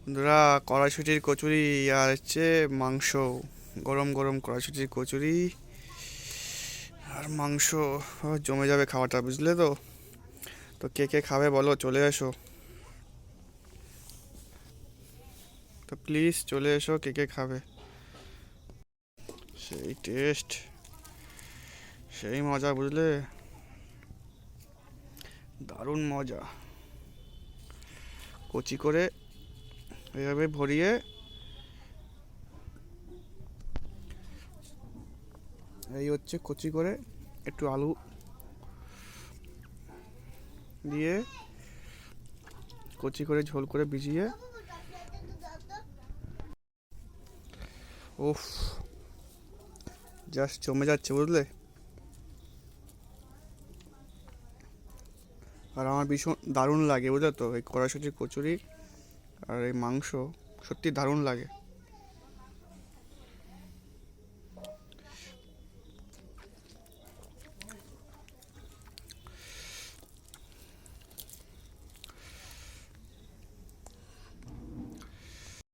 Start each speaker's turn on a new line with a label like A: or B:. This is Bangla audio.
A: বন্ধুরা, কড়াইশুটির কচুরি আর হচ্ছে মাংস। গরম গরম কড়াইশুটির কচুরি আর মাংস। জমে যাবে খাওয়াটা, বুঝলে তো? তো কে কে খাবে বলো, চলে এসো। তো প্লিজ চলে এসো, কে কে খাবে। সেই টেস্ট, সেই মজা, বুঝলে? দারুণ মজা। কচি করে এভাবে ভরিয়ে, এই হচ্ছে কচি করে একটু আলু দিয়ে কচি করে ঝোল করে ভিজিয়ে, উফ, জাস্ট জমে যাচ্ছে, বুঝলে? আর আমার ভীষণ দারুণ লাগে, বুঝলে তো, এই কড়াইশুটির কচুরি আর এই মাংস সত্যি দারুণ লাগে।